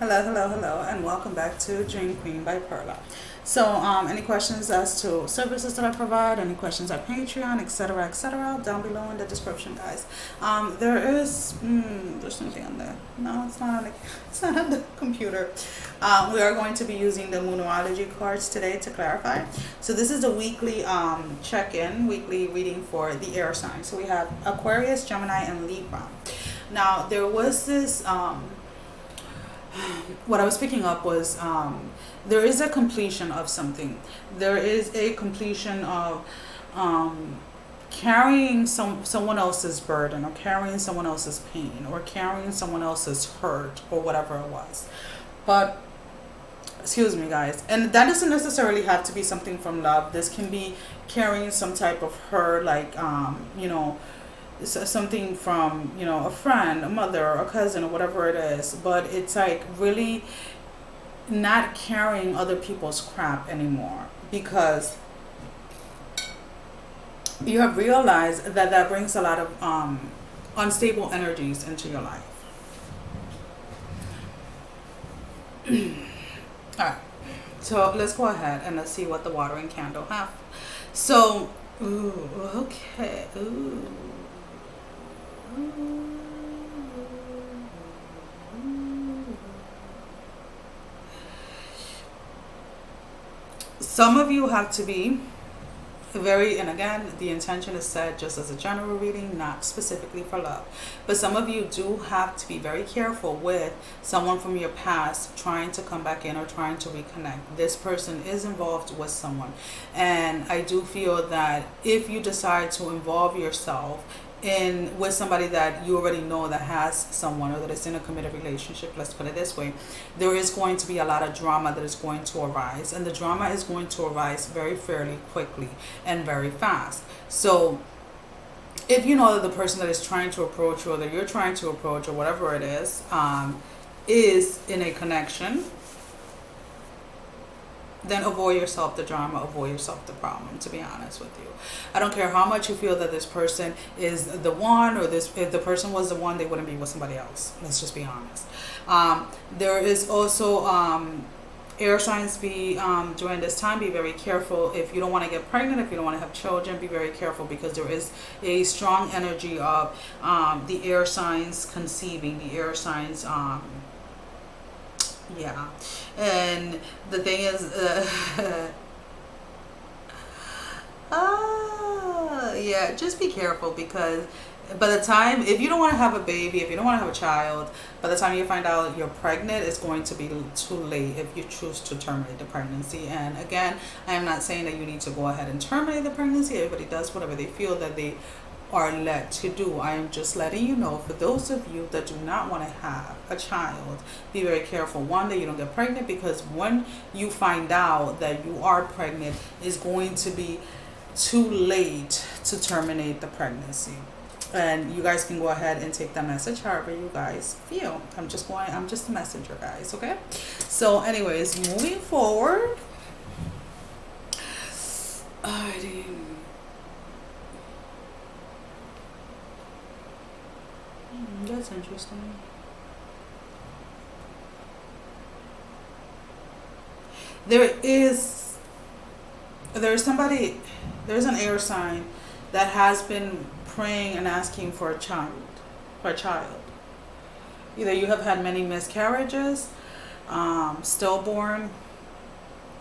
Hello, and welcome back to Dream Queen by Perla. So, any questions as to services that I provide, any questions at Patreon, etc., down below in the description, guys. There's something on there. No, it's not on the computer. We are going to be using the numerology cards today to clarify. So, this is the weekly check-in, weekly reading for the air signs. So, we have Aquarius, Gemini, and Libra. Now, there was this. What I was picking up was there is a completion of something. There is a completion of carrying someone else's burden, or carrying someone else's pain, or carrying someone else's hurt, or whatever it was. But excuse me, guys, and that doesn't necessarily have to be something from love. This can be carrying some type of hurt, like something from a friend, a mother, or a cousin, or whatever it is. But it's like really not carrying other people's crap anymore, because you have realized that brings a lot of unstable energies into your life. All right, so let's go ahead and let's see what the watering candle have. So okay. Some of you have to be and again, the intention is set just as a general reading, not specifically for love. But some of you do have to be very careful with someone from your past trying to come back in or trying to reconnect. This person is involved with someone. And I do feel that if you decide to involve yourself with somebody that you already know that has someone, or that is in a committed relationship, let's put it this way, there is going to be a lot of drama that is going to arise, and the drama is going to arise fairly quickly and very fast. So if you know that the person that is trying to approach you, or that you're trying to approach, or whatever it is in a connection, then avoid yourself the drama, avoid yourself the problem, to be honest with you. I don't care how much you feel that this person is the one, or if the person was the one, they wouldn't be with somebody else. Let's just be honest. There is also air signs. During this time, be very careful. If you don't want to get pregnant, if you don't want to have children, be very careful, because there is a strong energy of the air signs conceiving, the air signs yeah. And the thing is, yeah, just be careful, because by the time, if you don't want to have a baby, if you don't want to have a child, by the time you find out you're pregnant, it's going to be too late if you choose to terminate the pregnancy. And again, I am not saying that you need to go ahead and terminate the pregnancy. Everybody does whatever they feel that they are led to do. I am just letting you know, for those of you that do not want to have a child, be very careful. One, that you don't get pregnant, because when you find out that you are pregnant, it's going to be too late to terminate the pregnancy. And you guys can go ahead and take that message however you guys feel. I'm just a messenger, guys, okay? So anyways, moving forward. Alrighty. That's interesting. There's an air sign that has been praying and asking for a child. Either you have had many miscarriages, stillborn,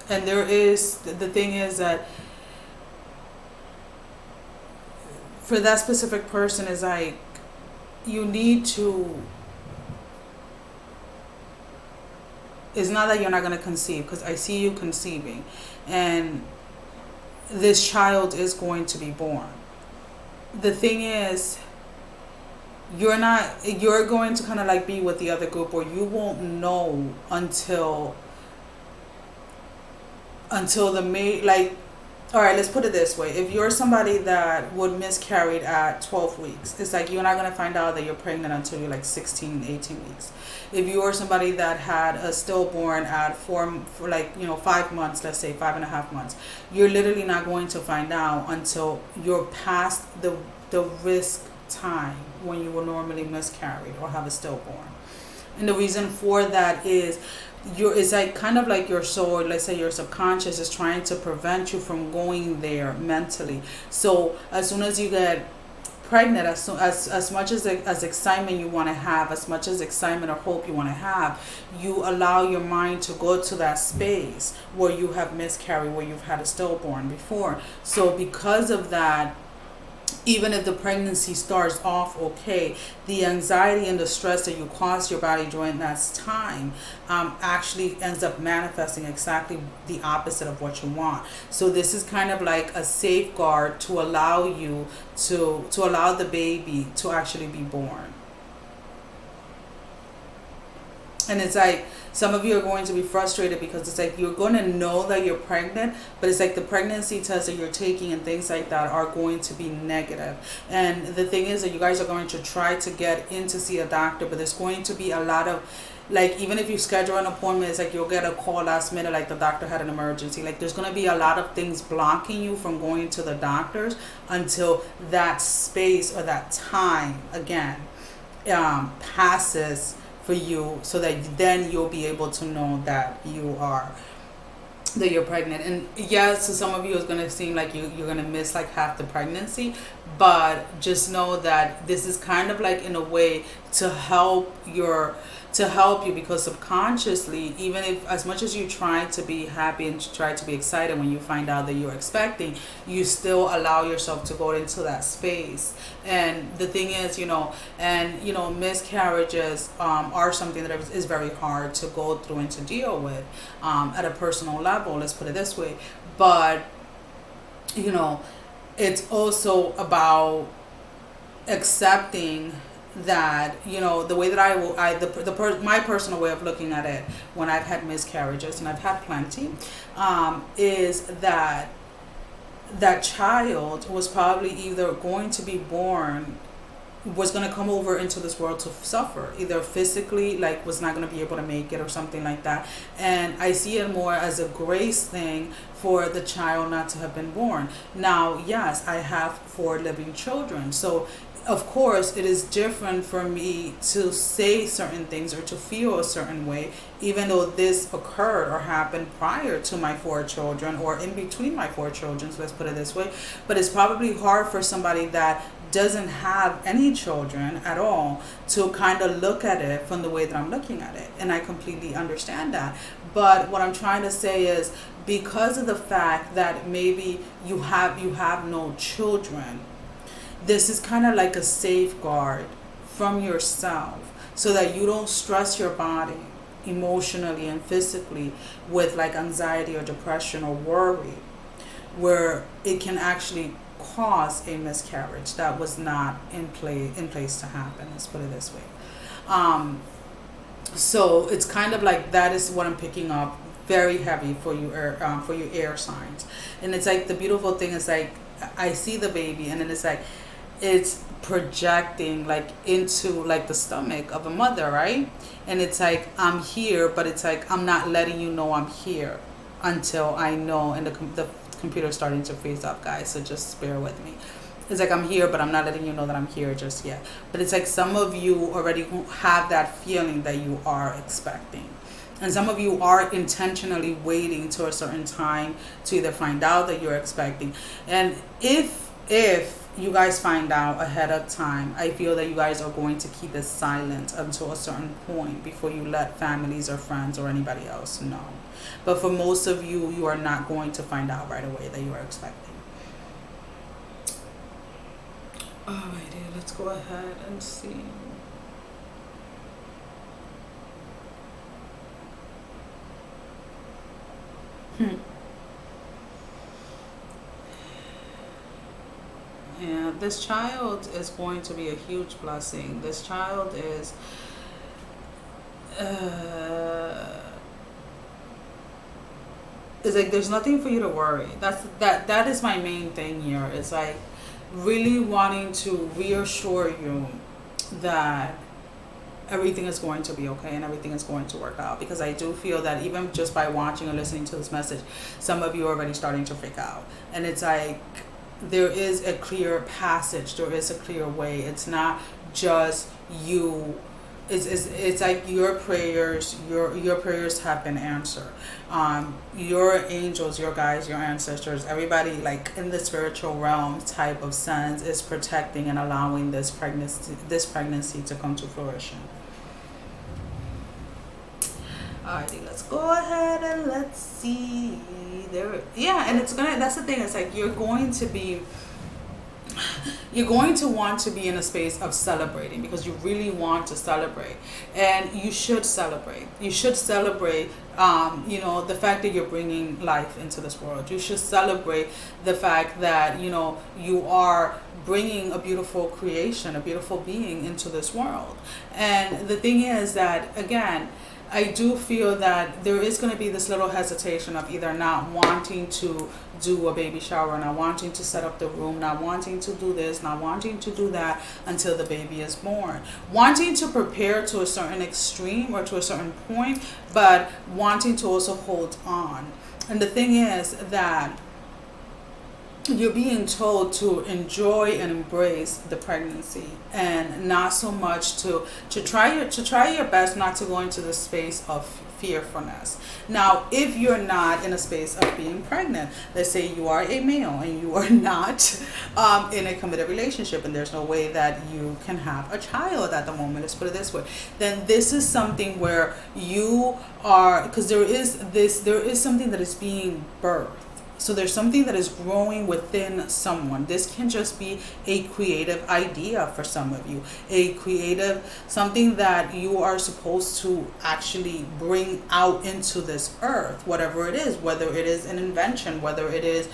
and the thing is that for that specific person is like, you need to, it's not that you're not going to conceive, because I see you conceiving, and this child is going to be born. The thing is, you're going to kind of like be with the other group, or you won't know until all right, let's put it this way. If you're somebody that would miscarried at 12 weeks, it's like you're not going to find out that you're pregnant until you're like 16, 18 weeks. If you're somebody that had a stillborn at 5 months, let's say 5.5 months, you're literally not going to find out until you're past the risk time when you will normally miscarry or have a stillborn. And the reason for that is it's like kind of like your soul, let's say your subconscious is trying to prevent you from going there mentally. So as soon as you get pregnant, as much as excitement you want to have, as much as excitement or hope you want to have, you allow your mind to go to that space where you have miscarried, where you've had a stillborn before. So because of that, even if the pregnancy starts off okay, the anxiety and the stress that you cause your body during that time actually ends up manifesting exactly the opposite of what you want. So this is kind of like a safeguard to allow you to allow the baby to actually be born. And it's like some of you are going to be frustrated because it's like you're going to know that you're pregnant, but it's like the pregnancy tests that you're taking and things like that are going to be negative. And the thing is that you guys are going to try to get in to see a doctor, but there's going to be a lot of, like, even if you schedule an appointment, it's like you'll get a call last minute, like the doctor had an emergency. Like there's going to be a lot of things blocking you from going to the doctors until that space or that time again passes for you, so that then you'll be able to know that you're pregnant. And yes, to some of you it's going to seem like you're going to miss like half the pregnancy, but just know that this is kind of like in a way to help you, because subconsciously, even if as much as you try to be happy and try to be excited when you find out that you're expecting, you still allow yourself to go into that space. And the thing is, miscarriages are something that is very hard to go through and to deal with at a personal level, let's put it this way. But it's also about accepting that the way that my personal way of looking at it when I've had miscarriages, and I've had plenty, is that child was probably either going to be born, was going to come over into this world to suffer, either physically, like was not going to be able to make it or something like that. And I see it more as a grace thing for the child not to have been born. Now, yes, I have 4 living children, so of course it is different for me to say certain things or to feel a certain way, even though this occurred or happened prior to my 4 children or in between my 4 children, so let's put it this way. But it's probably hard for somebody that doesn't have any children at all to kind of look at it from the way that I'm looking at it, and I completely understand that. But what I'm trying to say is, because of the fact that maybe you have no children, this is kind of like a safeguard from yourself, so that you don't stress your body emotionally and physically with like anxiety or depression or worry, where it can actually cause a miscarriage that was not in place to happen, let's put it this way. So it's kind of like that is what I'm picking up very heavy for you air signs. And it's like the beautiful thing is like I see the baby, and then it's like it's projecting like into like the stomach of a mother, right? And it's like I'm here, but it's like I'm not letting you know I'm here until I know. And the computer's starting to freeze up, guys, so just bear with me. It's like I'm here, but I'm not letting you know that I'm here just yet. But it's like some of you already have that feeling that you are expecting, and some of you are intentionally waiting to a certain time to either find out that you're expecting. And if you guys find out ahead of time, I feel that you guys are going to keep it silent until a certain point before you let families or friends or anybody else know. But for most of you, you are not going to find out right away that you are expecting. Alrighty, let's go ahead and see. Yeah, this child is going to be a huge blessing. This child is it's like there's nothing for you to worry. That is my main thing here. It's like really wanting to reassure you that everything is going to be okay and everything is going to work out, because I do feel that even just by watching or listening to this message, some of you are already starting to freak out. And it's like there is a clear passage, there is a clear way. It's not just you it's like your prayers, your prayers have been answered. Your angels, your guides, your ancestors, everybody like in the spiritual realm type of sense is protecting and allowing this pregnancy to come to fruition. Alrighty, let's go ahead and let's see there. Yeah, and that's the thing, it's like you're going to want to be in a space of celebrating, because you really want to celebrate, and you should celebrate. You should celebrate, the fact that you're bringing life into this world. You should celebrate the fact that, you are bringing a beautiful creation, a beautiful being into this world. And the thing is that, again, I do feel that there is going to be this little hesitation of either not wanting to do a baby shower, not wanting to set up the room, not wanting to do this, not wanting to do that until the baby is born. Wanting to prepare to a certain extreme or to a certain point, but wanting to also hold on. And the thing is that you're being told to enjoy and embrace the pregnancy, and not so much to try your best not to go into the space of fearfulness. Now, if you're not in a space of being pregnant, let's say you are a male and you are not in a committed relationship, and there's no way that you can have a child at the moment, let's put it this way, then this is something where you are, because there is something that is being birthed. So there's something that is growing within someone. This can just be a creative idea for some of you, something that you are supposed to actually bring out into this earth, whatever it is, whether it is an invention, whether it is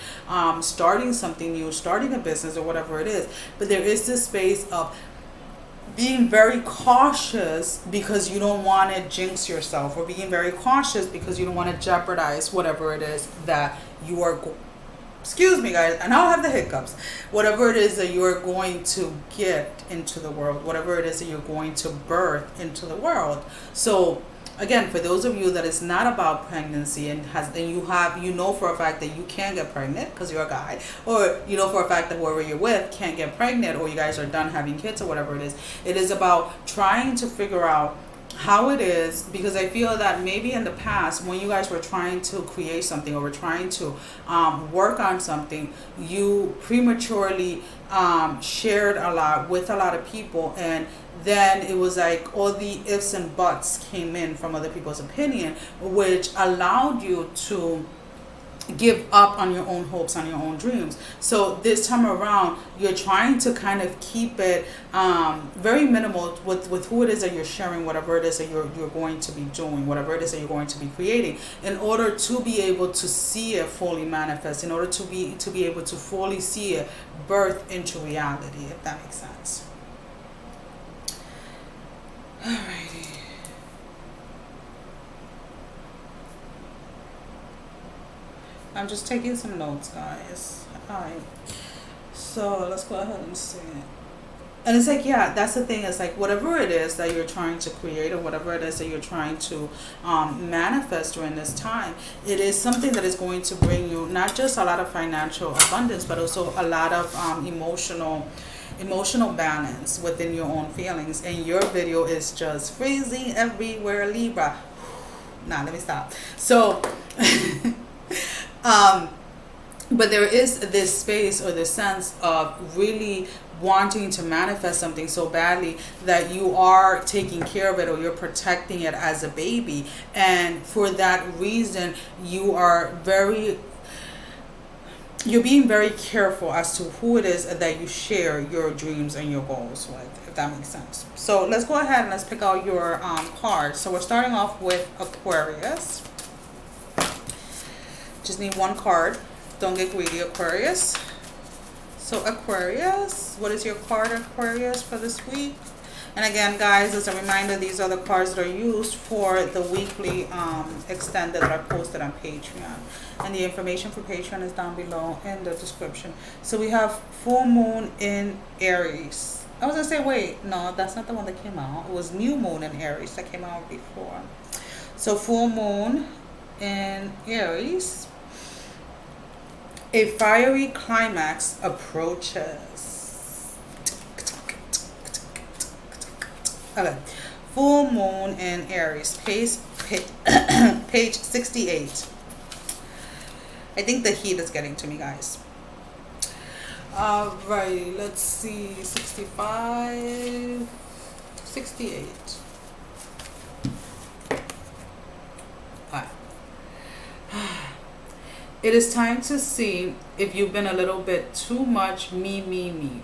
starting something new, starting a business, or whatever it is. But there is this space of being very cautious because you don't want to jinx yourself, or being very cautious because you don't want to jeopardize whatever it is that you are excuse me guys, and I'll have the hiccups, whatever it is that you are going to get into the world, whatever it is that you're going to birth into the world. So again, for those of you that it's not about pregnancy, and you know for a fact that you can get pregnant because you're a guy, or you know for a fact that whoever you're with can't get pregnant, or you guys are done having kids, or whatever it is about trying to figure out how it is, because I feel that maybe in the past when you guys were trying to create something, or were trying to work on something, you prematurely shared a lot with a lot of people, and then it was like all the ifs and buts came in from other people's opinion, which allowed you to give up on your own hopes, on your own dreams. So this time around, you're trying to kind of keep it very minimal with who it is that you're sharing, whatever it is that you're going to be doing, whatever it is that you're going to be creating, in order to be able to see it fully manifest, in order to be able to fully see it birth into reality, if that makes sense. Alrighty. I'm just taking some notes, guys. Alright. So let's go ahead and see it. And it's like, yeah, that's the thing. It's like whatever it is that you're trying to create, or whatever it is that you're trying to manifest during this time, it is something that is going to bring you not just a lot of financial abundance, but also a lot of emotional balance within your own feelings. And your video is just freezing everywhere, Libra. Nah, let me stop. So but there is this space, or this sense of really wanting to manifest something so badly that you are taking care of it, or you're protecting it as a baby. And for that reason, you're being very careful as to who it is that you share your dreams and your goals with, if that makes sense. So let's go ahead and let's pick out your cards. So we're starting off with Aquarius. Just need one card. Don't get greedy, Aquarius. So Aquarius, what is your card, Aquarius, for this week? And again, guys, as a reminder, these are the cards that are used for the weekly extended that are posted on Patreon. And the information for Patreon is down below in the description. So we have full moon in Aries. I was going to say, wait, no, that's not the one that came out. It was new moon in Aries that came out before. So full moon in Aries. A fiery climax approaches. Okay. full moon in Aries, page 68. I think the heat is getting to me, guys. All right, let's see, 65, 68. All right. It is time to see if you've been a little bit too much me.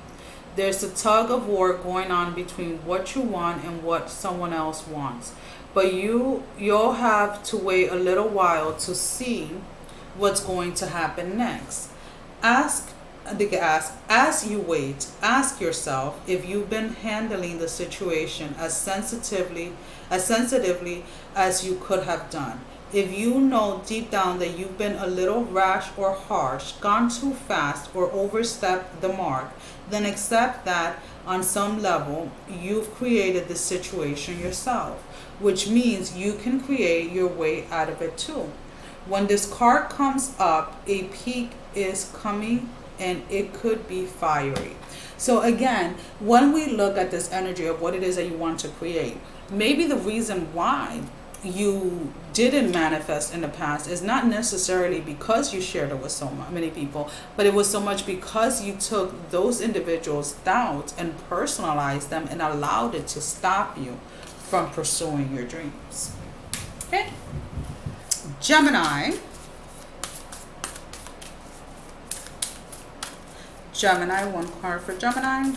There's a tug of war going on between what you want and what someone else wants. But you'll have to wait a little while to see what's going to happen next. As you wait, ask yourself if you've been handling the situation as sensitively as you could have done. If you know deep down that you've been a little rash or harsh, gone too fast, or overstepped the mark, then accept that on some level you've created the situation yourself, which means you can create your way out of it too. When this card comes up, a peak is coming and it could be fiery. So again, when we look at this energy of what it is that you want to create, maybe the reason why you didn't manifest in the past is not necessarily because you shared it with so many people, but it was so much because you took those individuals' doubts and personalized them and allowed it to stop you from pursuing your dreams. Okay, Gemini, one card for Gemini.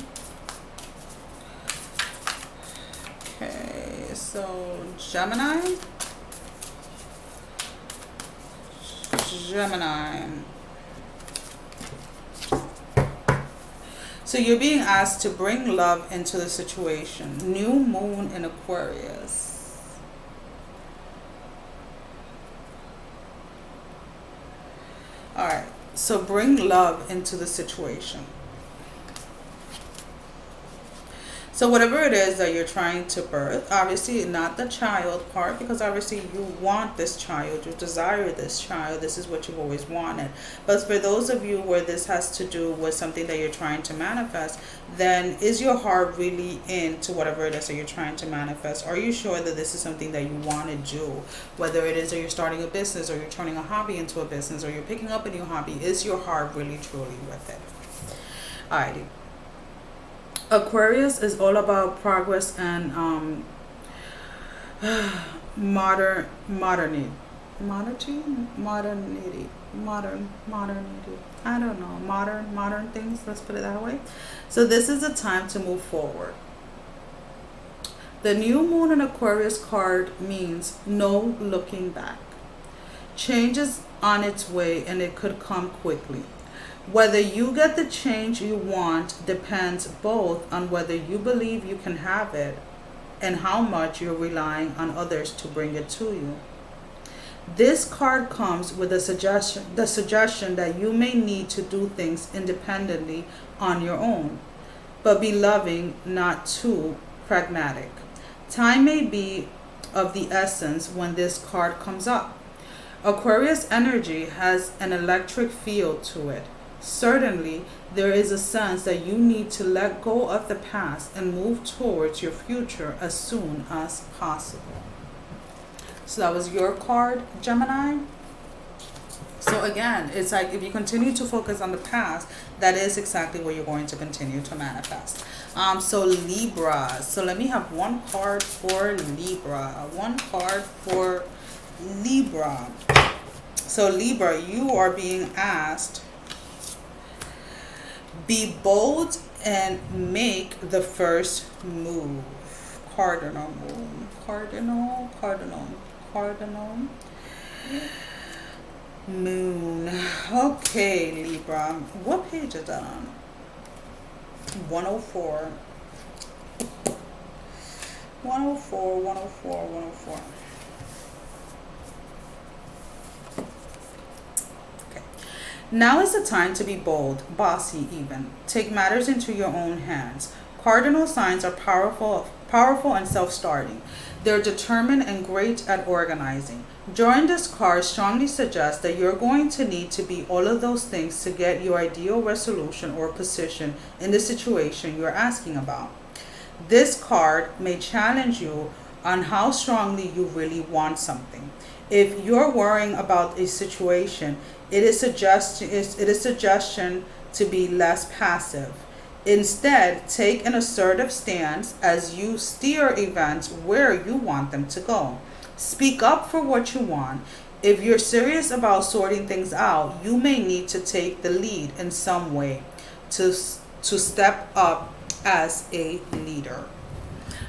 Okay, so Gemini. So you're being asked to bring love into the situation. New moon in Aquarius. All right, so bring love into the situation. So whatever it is that you're trying to birth, obviously not the child part, because obviously you want this child, you desire this child, this is what you've always wanted. But for those of you where this has to do with something that you're trying to manifest, then is your heart really into whatever it is that you're trying to manifest? Are you sure that this is something that you want to do? Whether it is that you're starting a business, or you're turning a hobby into a business, or you're picking up a new hobby, is your heart really truly with it? Alrighty. Aquarius is all about progress and modernity. I don't know, modern things. Let's put it that way. So this is a time to move forward. The new moon in Aquarius card means no looking back. Change is on its way and it could come quickly. Whether you get the change you want depends both on whether you believe you can have it and how much you're relying on others to bring it to you. This card comes with the suggestion that you may need to do things independently on your own, but be loving, not too pragmatic. Time may be of the essence when this card comes up. Aquarius energy has an electric feel to it. Certainly, there is a sense that you need to let go of the past and move towards your future as soon as possible. So that was your card, Gemini. So again, it's like if you continue to focus on the past, that is exactly what you're going to continue to manifest. So Libra. So let me have one card for Libra. One card for Libra. So Libra, you are being asked, be bold and make the first move. Cardinal moon. Cardinal moon. Okay, Libra. What page is that on? 104. 104. Now is the time to be bold, bossy even. Take matters into your own hands. Cardinal signs are powerful and self-starting. They're determined and great at organizing. Drawing this card strongly suggests that you're going to need to be all of those things to get your ideal resolution or position in the situation you're asking about. This card may challenge you on how strongly you really want something. If you're worrying about a situation, it is suggestion to be less passive. Instead, take an assertive stance as you steer events where you want them to go. Speak up for what you want. If you're serious about sorting things out, you may need to take the lead in some way to step up as a leader.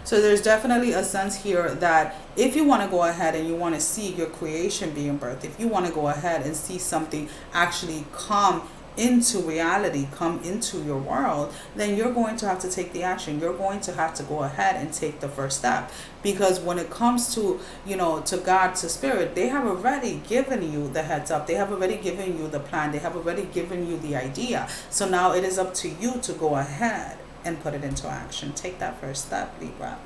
So there's definitely a sense here that if you want to go ahead and you want to see your creation being birthed, if you want to go ahead and see something actually come into reality, come into your world, then you're going to have to take the action. You're going to have to go ahead and take the first step. Because when it comes to, to God, to spirit, they have already given you the heads up. They have already given you the plan. They have already given you the idea. So now it is up to you to go ahead and put it into action. Take that first step, Libra.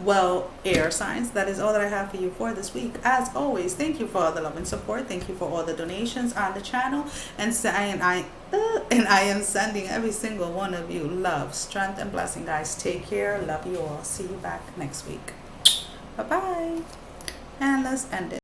Well, air signs, that is all that I have for you for this week. As always, thank you for all the love and support. Thank you for all the donations on the channel. And I am sending every single one of you love, strength, and blessing, guys. Take care. Love you all. See you back next week. Bye-bye. And let's end it.